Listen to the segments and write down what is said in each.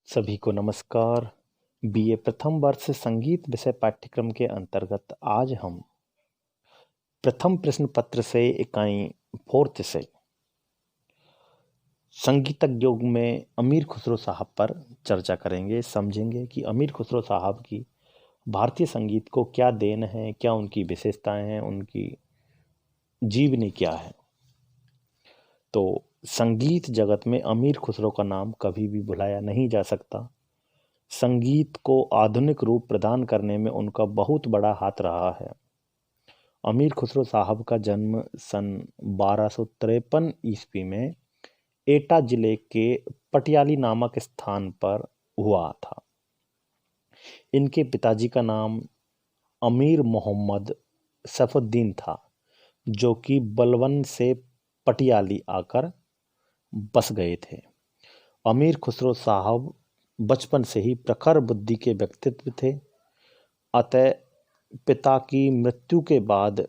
सभी को नमस्कार। बीए प्रथम वर्ष संगीत विषय पाठ्यक्रम के अंतर्गत आज हम प्रथम प्रश्न पत्र से इकाई 4 से संगीतज्ञों में अमीर खुसरो साहब पर चर्चा करेंगे। समझेंगे कि अमीर खुसरो साहब की भारतीय संगीत को क्या देन है, क्या उनकी विशेषताएं हैं, उनकी जीवनी क्या है। तो संगीत जगत में अमीर खुसरो का नाम कभी भी भुलाया नहीं जा सकता। संगीत को आधुनिक रूप प्रदान करने में उनका बहुत बड़ा हाथ रहा है। अमीर खुसरो साहब का जन्म सन 1253 ईस्वी में एटा जिले के पटियाली नामक स्थान पर हुआ था। इनके पिताजी का नाम अमीर मोहम्मद सैफुद्दीन था, जो कि बलवन से पटियाली आकर बस गए थे। अमीर खुसरो साहब बचपन से ही प्रखर बुद्धि के व्यक्तित्व थे। अतः पिता की मृत्यु के बाद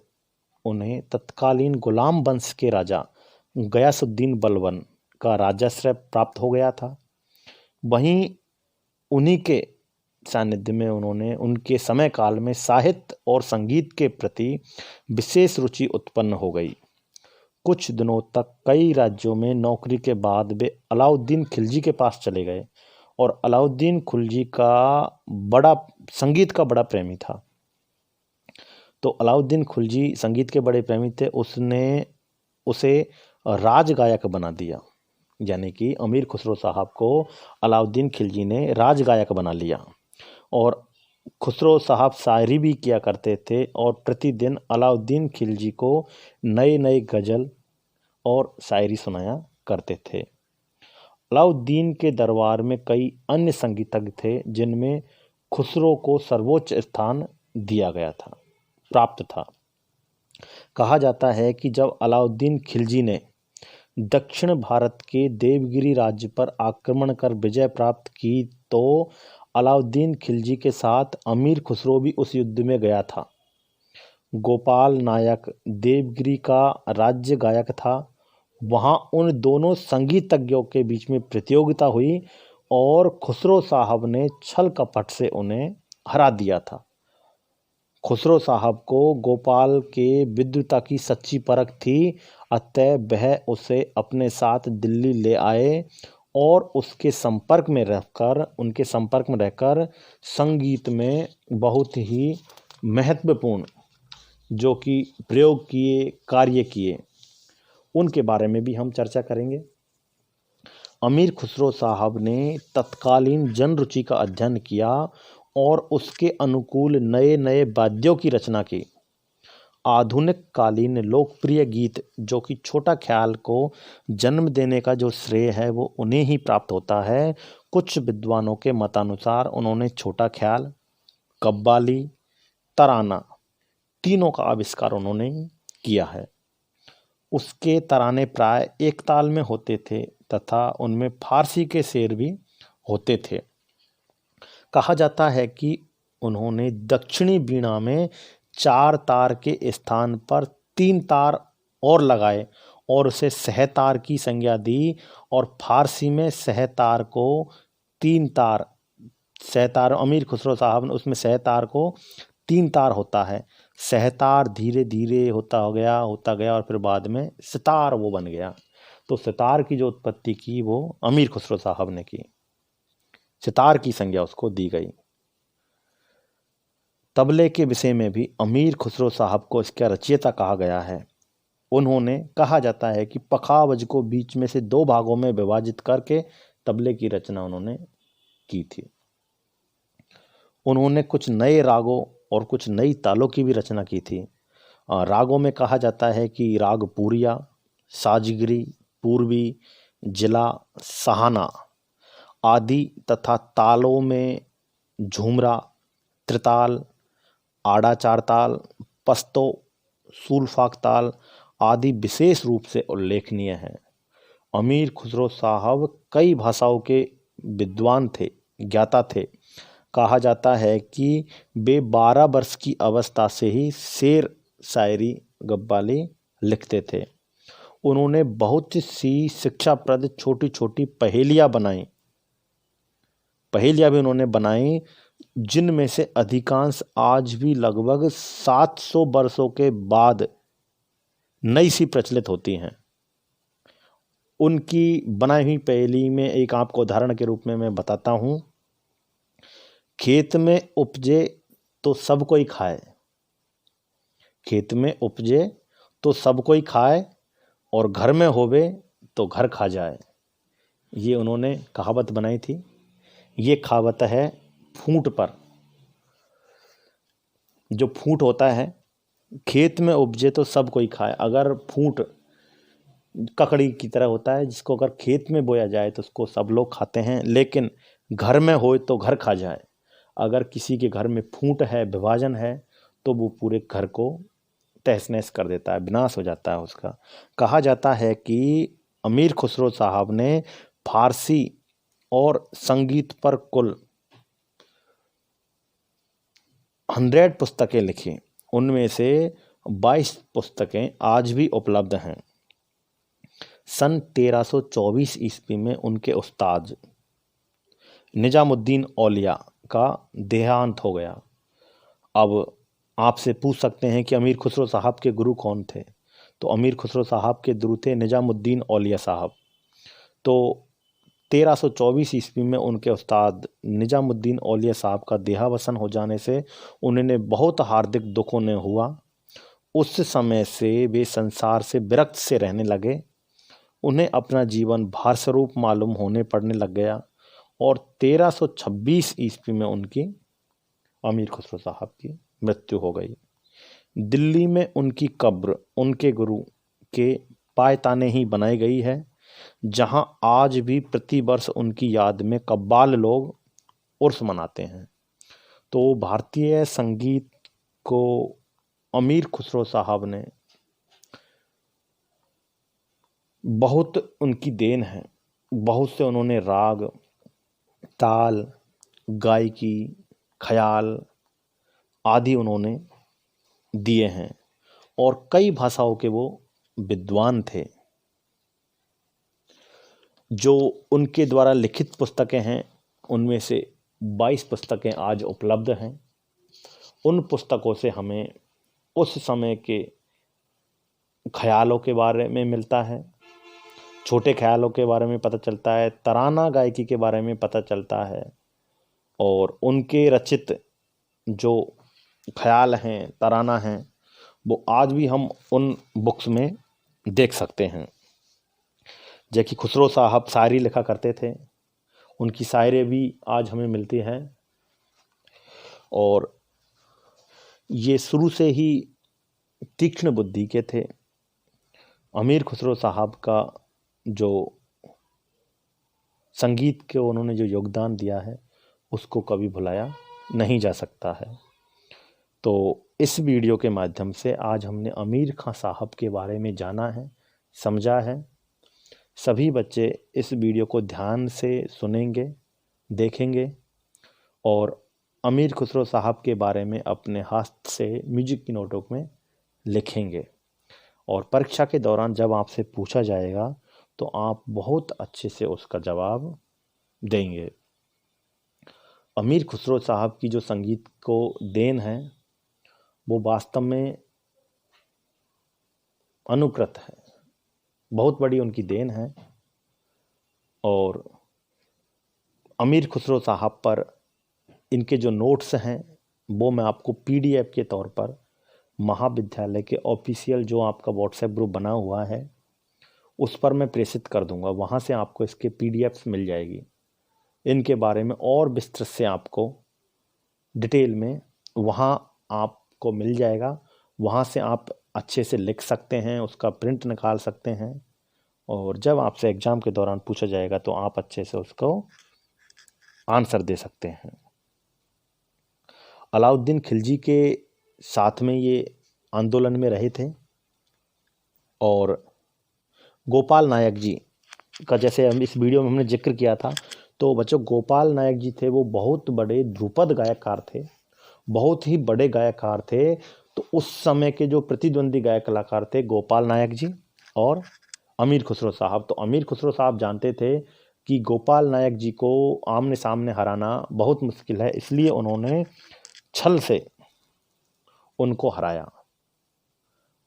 उन्हें तत्कालीन गुलाम वंश के राजा गयासुद्दीन बलवन का राजाश्रय प्राप्त हो गया था। वहीं उन्हीं के सानिध्य में उन्होंने उनके समय काल में साहित्य और संगीत के प्रति विशेष रुचि उत्पन्न हो गई। कुछ दिनों तक कई राज्यों में नौकरी के बाद वे अलाउद्दीन खिलजी के पास चले गए और अलाउद्दीन खिलजी का संगीत का बड़ा प्रेमी था। तो अलाउद्दीन खिलजी संगीत के बड़े प्रेमी थे। उसने उसे राजगायक बना दिया, यानी कि अमीर खुसरो साहब को अलाउद्दीन खिलजी ने राजगायक बना लिया। और खुसरो साहब शायरी भी किया करते थे और प्रतिदिन अलाउद्दीन खिलजी को नए नए गज़ल और शायरी सुनाया करते थे। अलाउद्दीन के दरबार में कई अन्य संगीतज्ञ थे, जिनमें खुसरो को सर्वोच्च स्थान दिया गया था, प्राप्त था। कहा जाता है कि जब अलाउद्दीन खिलजी ने दक्षिण भारत के देवगिरी राज्य पर आक्रमण कर विजय प्राप्त की, तो अलाउद्दीन खिलजी के साथ अमीर खुसरो भी उस युद्ध में गया था। गोपाल नायक देवगिरी का राज्य गायक था। वहां उन दोनों संगीतज्ञों के बीच में प्रतियोगिता हुई और खुसरो साहब ने छल कपट से उन्हें हरा दिया था। खुसरो साहब को गोपाल के विद्वता की सच्ची परख थी, अतः वह उसे अपने साथ दिल्ली ले आए और उनके संपर्क में रहकर संगीत में बहुत ही महत्वपूर्ण जो कि प्रयोग किए, कार्य किए, उनके बारे में भी हम चर्चा करेंगे। अमीर खुसरो साहब ने तत्कालीन जन रुचि का अध्ययन किया और उसके अनुकूल नए नए वाद्यों की रचना की। आधुनिक कालीन लोकप्रिय गीत जो कि छोटा ख्याल को जन्म देने का जो श्रेय है वो उन्हें ही प्राप्त होता है। कुछ विद्वानों के मतानुसार उन्होंने छोटा ख्याल, कव्वाली, तराना तीनों का आविष्कार उन्होंने किया है। उसके तराने प्राय एक ताल में होते थे तथा उनमें फारसी के शेर भी होते थे। कहा जाता है कि उन्होंने दक्षिणी वीणा में 4 तार के स्थान पर 3 तार और लगाए और उसे सहतार की संज्ञा दी। और फारसी में सहतार को 3 तार, सहतार अमीर खुसरो साहब ने उसमें सहतार को 3 तार होता है। सहतार धीरे धीरे होता गया और फिर बाद में सितार वो बन गया। तो सितार की जो उत्पत्ति की वो अमीर खुसरो साहब ने की, सितार की संज्ञा उसको दी गई। तबले के विषय में भी अमीर खुसरो साहब को इसका रचयिता कहा गया है। उन्होंने, कहा जाता है कि पखावज को बीच में से 2 भागों में विभाजित करके तबले की रचना उन्होंने की थी। उन्होंने कुछ नए रागों और कुछ नई तालों की भी रचना की थी। रागों में कहा जाता है कि राग पूरिया, साजगिरी, पूर्वी, जिला, सहाना आदि तथा तालों में झूमरा, त्रिताल, आड़ा चार ताल, पस्तो, सूलफाक ताल आदि विशेष रूप से उल्लेखनीय हैं। अमीर खुसरो साहब कई भाषाओं के विद्वान थे, ज्ञाता थे। कहा जाता है कि वे 12 वर्ष की अवस्था से ही शेर, शायरी, कव्वाली लिखते थे। उन्होंने बहुत सी शिक्षाप्रद छोटी छोटी पहेलियाँ बनाई पहेलियाँ भी उन्होंने बनाई, जिनमें से अधिकांश आज भी लगभग 700 वर्षों के बाद नई सी प्रचलित होती हैं। उनकी बनाई हुई पहेली में एक आपको उदाहरण के रूप में मैं बताता हूँ। खेत में उपजे तो सब कोई खाए, खेत में उपजे तो सब कोई खाए, और घर में होवे तो घर खा जाए। ये उन्होंने कहावत बनाई थी। ये कहावत है फूट पर। जो फूट होता है, खेत में उपजे तो सब कोई खाए, अगर फूट ककड़ी की तरह होता है, जिसको अगर खेत में बोया जाए तो उसको सब लोग खाते हैं, लेकिन घर में हो तो घर खा जाए। अगर किसी के घर में फूट है, विभाजन है, तो वो पूरे घर को तहस नहस कर देता है, विनाश हो जाता है उसका। कहा जाता है कि अमीर खुसरो साहब ने फारसी और संगीत पर कुल 100 पुस्तकें लिखी। उनमें से 22 पुस्तकें आज भी उपलब्ध हैं। सन 1324 ईस्वी में उनके उस्ताद निजामुद्दीन औलिया का देहांत हो गया। अब आपसे पूछ सकते हैं कि अमीर खुसरो साहब के गुरु कौन थे? तो अमीर खुसरो साहब के गुरु थे निजामुद्दीन औलिया साहब। तो 1324 ईस्वी में उनके उस्ताद निजामुद्दीन औलिया साहब का देहावसान हो जाने से उन्हें बहुत हार्दिक दुख उन्हें हुआ। उस समय से वे संसार से विरक्त से रहने लगे। उन्हें अपना जीवन भार स्वरूप मालूम होने पड़ने लग गया, और 1326 ईस्वी में उनकी, अमीर खुसरो साहब की मृत्यु हो गई। दिल्ली में उनकी कब्र उनके गुरु के पायताने ही बनाई गई है, जहां आज भी प्रति वर्ष उनकी याद में कव्वाल लोग उर्स मनाते हैं। तो भारतीय संगीत को अमीर खुसरो साहब ने बहुत, उनकी देन है। बहुत से उन्होंने राग, ताल, गायकी, ख्याल आदि उन्होंने दिए हैं, और कई भाषाओं के वो विद्वान थे। जो उनके द्वारा लिखित पुस्तकें हैं, उनमें से 22 पुस्तकें आज उपलब्ध हैं। उन पुस्तकों से हमें उस समय के ख्यालों के बारे में मिलता है, छोटे ख्यालों के बारे में पता चलता है, तराना गायकी के बारे में पता चलता है, और उनके रचित जो ख्याल हैं, तराना हैं, वो आज भी हम उन बुक्स में देख सकते हैं। जैकि खुसरो साहब शायरी लिखा करते थे, उनकी शायरी भी आज हमें मिलती हैं। और ये शुरू से ही तीक्ष्ण बुद्धि के थे। अमीर खुसरो साहब का जो संगीत के उन्होंने जो योगदान दिया है, उसको कभी भुलाया नहीं जा सकता है। तो इस वीडियो के माध्यम से आज हमने अमीर खां साहब के बारे में जाना है, समझा है। सभी बच्चे इस वीडियो को ध्यान से सुनेंगे, देखेंगे, और अमीर खुसरो साहब के बारे में अपने हाथ से म्यूजिक की नोटबुक में लिखेंगे। और परीक्षा के दौरान जब आपसे पूछा जाएगा तो आप बहुत अच्छे से उसका जवाब देंगे। अमीर खुसरो साहब की जो संगीत को देन है, वो वास्तव में अनुकृत है, बहुत बड़ी उनकी देन है। और अमीर खुसरो साहब पर इनके जो नोट्स हैं, वो मैं आपको PDF के तौर पर महाविद्यालय के ऑफिशियल जो आपका व्हाट्सएप ग्रुप बना हुआ है, उस पर मैं प्रेषित कर दूंगा। वहाँ से आपको इसके PDFs मिल जाएगी। इनके बारे में और विस्तृत से आपको डिटेल में वहाँ आपको मिल जाएगा। वहाँ से आप अच्छे से लिख सकते हैं, उसका प्रिंट निकाल सकते हैं, और जब आपसे एग्ज़ाम के दौरान पूछा जाएगा तो आप अच्छे से उसको आंसर दे सकते हैं। अलाउद्दीन खिलजी के साथ में ये आंदोलन में रहे थे, और गोपाल नायक जी का, जैसे हम इस वीडियो में हमने जिक्र किया था, तो बच्चों गोपाल नायक जी थे, वो बहुत बड़े ध्रुपद गायककार थे, बहुत ही बड़े गायककार थे। तो उस समय के जो प्रतिद्वंदी गायक कलाकार थे, गोपाल नायक जी और अमीर खुसरो साहब। तो अमीर खुसरो साहब जानते थे कि गोपाल नायक जी को आमने सामने हराना बहुत मुश्किल है, इसलिए उन्होंने छल से उनको हराया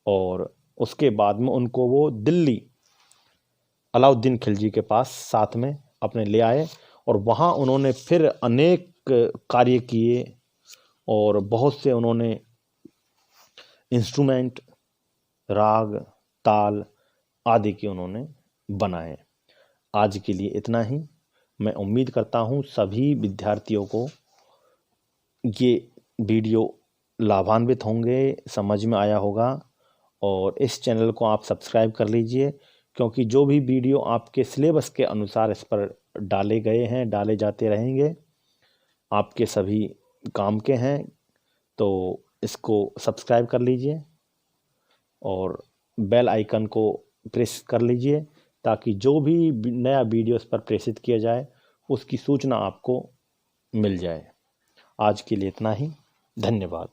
और उसके बाद में उनको वो दिल्ली अलाउद्दीन खिलजी के पास साथ में अपने ले आए और वहाँ उन्होंने फिर अनेक कार्य किए और बहुत से उन्होंने इंस्ट्रूमेंट, राग, ताल आदि के उन्होंने बनाए। आज के लिए इतना ही। मैं उम्मीद करता हूँ सभी विद्यार्थियों को ये वीडियो लाभान्वित होंगे, समझ में आया होगा और इस चैनल को आप सब्सक्राइब कर लीजिए, क्योंकि जो भी वीडियो आपके सिलेबस के अनुसार इस पर डाले गए हैं, डाले जाते रहेंगे, आपके सभी काम के हैं। तो इसको सब्सक्राइब कर लीजिए और बेल आइकन को प्रेस कर लीजिए ताकि जो भी नया वीडियो इस पर प्रेषित किया जाए उसकी सूचना आपको मिल जाए। आज के लिए इतना ही। धन्यवाद।